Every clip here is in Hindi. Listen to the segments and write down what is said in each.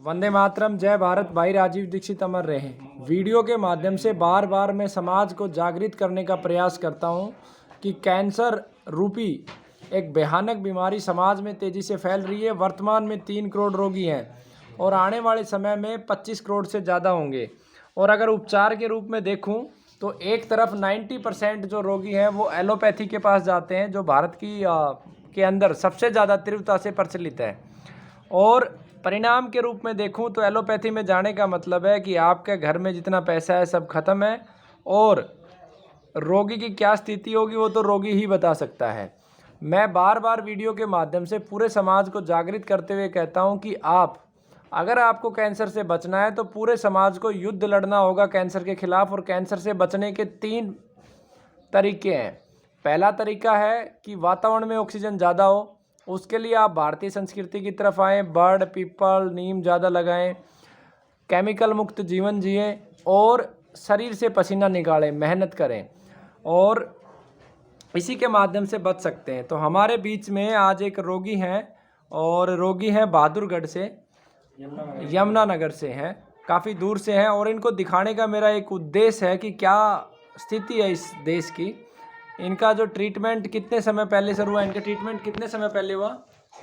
वंदे मातरम। जय भारत। भाई राजीव दीक्षित अमर रहे। वीडियो के माध्यम से बार बार मैं समाज को जागृत करने का प्रयास करता हूं कि कैंसर रूपी एक भयानक बीमारी समाज में तेज़ी से फैल रही है। वर्तमान में 3 करोड़ रोगी हैं और आने वाले समय में 25 करोड़ से ज़्यादा होंगे। और अगर उपचार के रूप में देखूं तो एक तरफ 90% जो रोगी हैं वो एलोपैथी के पास जाते हैं, जो भारत के अंदर सबसे ज़्यादा तीव्रता से प्रचलित है। और परिणाम के रूप में देखूं तो एलोपैथी में जाने का मतलब है कि आपके घर में जितना पैसा है सब खत्म है, और रोगी की क्या स्थिति होगी वो तो रोगी ही बता सकता है। मैं बार बार वीडियो के माध्यम से पूरे समाज को जागृत करते हुए कहता हूं कि अगर आपको कैंसर से बचना है तो पूरे समाज को युद्ध लड़ना होगा कैंसर के खिलाफ। और कैंसर से बचने के 3 तरीके हैं। पहला तरीका है कि वातावरण में ऑक्सीजन ज़्यादा हो। उसके लिए आप भारतीय संस्कृति की तरफ आएँ, बर्ड, पीपल, नीम ज़्यादा लगाएं, केमिकल मुक्त जीवन जिएं और शरीर से पसीना निकालें, मेहनत करें, और इसी के माध्यम से बच सकते हैं। तो हमारे बीच में आज एक रोगी हैं, और रोगी हैं बहादुरगढ़ से, यमुनानगर से हैं, काफ़ी दूर से हैं। और इनको दिखाने का मेरा एक उद्देश्य है कि क्या स्थिति है इस देश की। इनका जो ट्रीटमेंट कितने समय पहले से हुआ, इनका ट्रीटमेंट कितने समय पहले हुआ?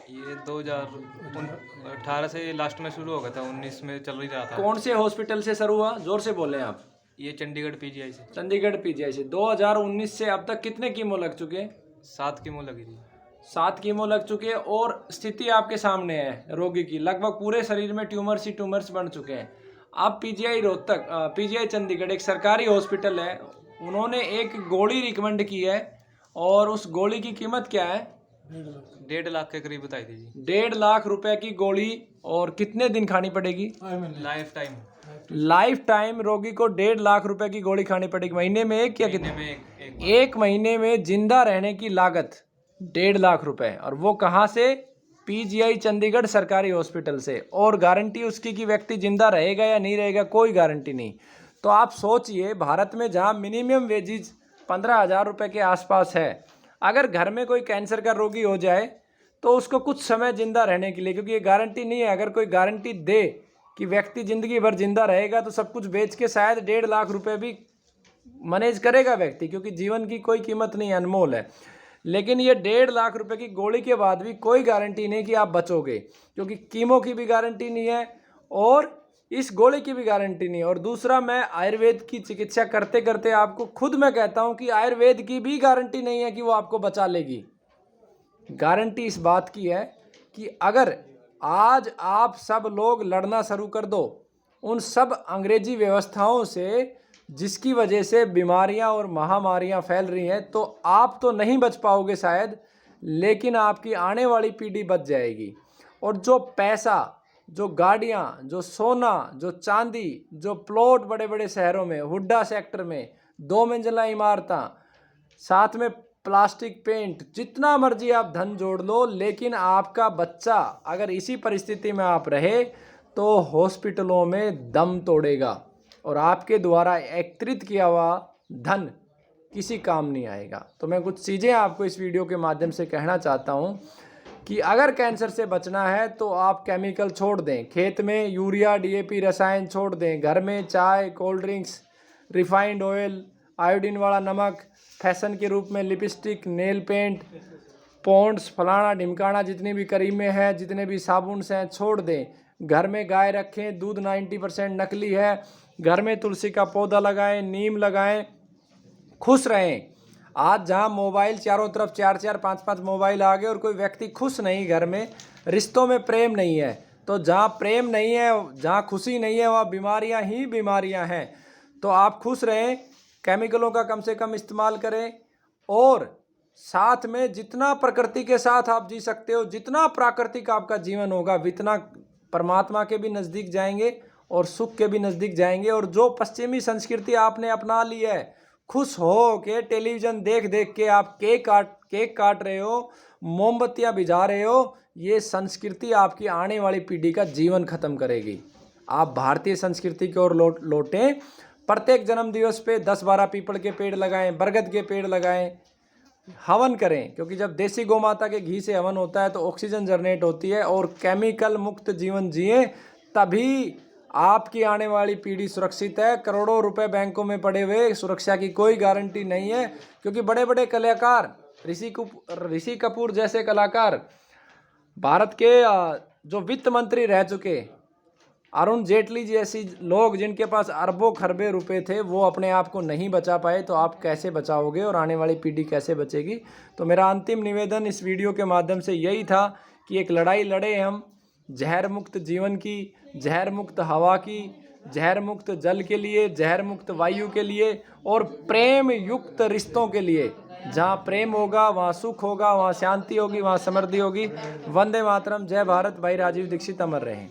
ये 2018 से लास्ट में शुरू हो गया था, 19 में चल ही रहा था। कौन से हॉस्पिटल से शुरू हुआ? जोर से बोलें आप। ये चंडीगढ़ पीजीआई से। चंडीगढ़ पीजीआई से। 2019 से अब तक कितने कीमो लग चुके? 7 कीमो लगी थी। 7 कीमो लग चुके। और स्थिति आपके सामने है रोगी की, लगभग पूरे शरीर में ट्यूमर्स ही ट्यूमर्स बन चुके हैं। अब पीजीआई रोहतक, पीजीआई चंडीगढ़ एक सरकारी हॉस्पिटल है, उन्होंने एक गोली रिकमेंड की है, और उस गोली की कीमत क्या है? 1.5 लाख के करीब बताई थी जी। 1.5 लाख रुपए की गोली। और कितने दिन खानी पड़ेगी? Life time. लाइफ टाइम रोगी को 1.5 लाख रुपए की गोली खानी पड़ेगी। महीने में एक या कितने? महीने में एक एक महीने में जिंदा रहने की लागत 1.5 लाख रुपए। और वो कहाँ से? पीजीआई चंडीगढ़ सरकारी हॉस्पिटल से। और गारंटी उसकी कि व्यक्ति जिंदा रहेगा या नहीं रहेगा, कोई गारंटी नहीं। तो आप सोचिए, भारत में जहाँ मिनिमम वेजेज 15,000 रुपये के आसपास है, अगर घर में कोई कैंसर का रोगी हो जाए तो उसको कुछ समय जिंदा रहने के लिए, क्योंकि ये गारंटी नहीं है, अगर कोई गारंटी दे कि व्यक्ति ज़िंदगी भर जिंदा रहेगा तो सब कुछ बेच के शायद 1.5 लाख रुपए भी मैनेज करेगा व्यक्ति, क्योंकि जीवन की कोई कीमत नहीं, अनमोल है। लेकिन ये 1.5 लाख रुपए की गोली के बाद भी कोई गारंटी नहीं कि आप बचोगे, क्योंकि कीमो की भी गारंटी नहीं है और इस गोली की भी गारंटी नहीं है। और दूसरा, मैं आयुर्वेद की चिकित्सा करते करते आपको खुद मैं कहता हूँ कि आयुर्वेद की भी गारंटी नहीं है कि वो आपको बचा लेगी। गारंटी इस बात की है कि अगर आज आप सब लोग लड़ना शुरू कर दो उन सब अंग्रेजी व्यवस्थाओं से जिसकी वजह से बीमारियां और महामारियां फैल रही हैं, तो आप तो नहीं बच पाओगे शायद, लेकिन आपकी आने वाली पीढ़ी बच जाएगी। और जो पैसा, जो गाड़ियां, जो सोना, जो चांदी, जो प्लॉट बड़े बड़े शहरों में, हुड्डा सेक्टर में 2 मंजिला इमारतां, साथ में प्लास्टिक पेंट, जितना मर्जी आप धन जोड़ लो, लेकिन आपका बच्चा अगर इसी परिस्थिति में आप रहे तो हॉस्पिटलों में दम तोड़ेगा और आपके द्वारा एकत्रित किया हुआ धन किसी काम नहीं आएगा। तो मैं कुछ चीज़ें आपको इस वीडियो के माध्यम से कहना चाहता हूँ कि अगर कैंसर से बचना है तो आप केमिकल छोड़ दें, खेत में यूरिया, डीएपी, रसायन छोड़ दें, घर में चाय, cold drinks, refined oil, iodine वाला नमक, फैशन के रूप में लिपस्टिक, नेल पेंट, पॉन्ड्स, फलाना ढिमकाना, जितनी भी क्रीमें हैं, जितने भी साबुन हैं, छोड़ दें। घर में गाय रखें, दूध 90% नकली है। घर में तुलसी का पौधा लगाएं, नीम लगाएं, खुश रहें। आज जहां मोबाइल चारों तरफ 4-4, 5-5 मोबाइल आ गए और कोई व्यक्ति खुश नहीं, घर में रिश्तों में प्रेम नहीं है, तो जहां प्रेम नहीं है, जहां खुशी नहीं है, वहाँ बीमारियां ही बीमारियां हैं। तो आप खुश रहें, केमिकलों का कम से कम इस्तेमाल करें, और साथ में जितना प्रकृति के साथ आप जी सकते हो, जितना प्राकृतिक आपका जीवन होगा, उतना परमात्मा के भी नज़दीक जाएंगे और सुख के भी नज़दीक जाएंगे। और जो पश्चिमी संस्कृति आपने अपना ली है, खुश हो के टेलीविज़न देख देख के आप केक काट रहे हो, मोमबत्तियाँ बिझा रहे हो, ये संस्कृति आपकी आने वाली पीढ़ी का जीवन खत्म करेगी। आप भारतीय संस्कृति की ओर लौटें। प्रत्येक जन्म दिवस पे 10-12 पीपल के पेड़ लगाएं, बरगद के पेड़ लगाएं, हवन करें, क्योंकि जब देसी गौ माता के घी से हवन होता है तो ऑक्सीजन जनरेट होती है। और केमिकल मुक्त जीवन जिए तभी आपकी आने वाली पीढ़ी सुरक्षित है। करोड़ों रुपए बैंकों में पड़े हुए, सुरक्षा की कोई गारंटी नहीं है, क्योंकि बड़े बड़े कलाकार, ऋषि कपूर जैसे कलाकार, भारत के जो वित्त मंत्री रह चुके, अरुण जेटली जैसी लोग जिनके पास अरबों खरबे रुपए थे, वो अपने आप को नहीं बचा पाए, तो आप कैसे बचाओगे और आने वाली पीढ़ी कैसे बचेगी। तो मेरा अंतिम निवेदन इस वीडियो के माध्यम से यही था कि एक लड़ाई लड़े हम जहर मुक्त जीवन की, जहर मुक्त हवा की, जहर मुक्त जल के लिए, जहर मुक्त वायु के लिए और प्रेम युक्त रिश्तों के लिए। जहाँ प्रेम होगा वहाँ सुख होगा, वहाँ शांति होगी, वहाँ समृद्धि होगी। वंदे मातरम, जय भारत। भाई राजीव दीक्षित अमर रहें।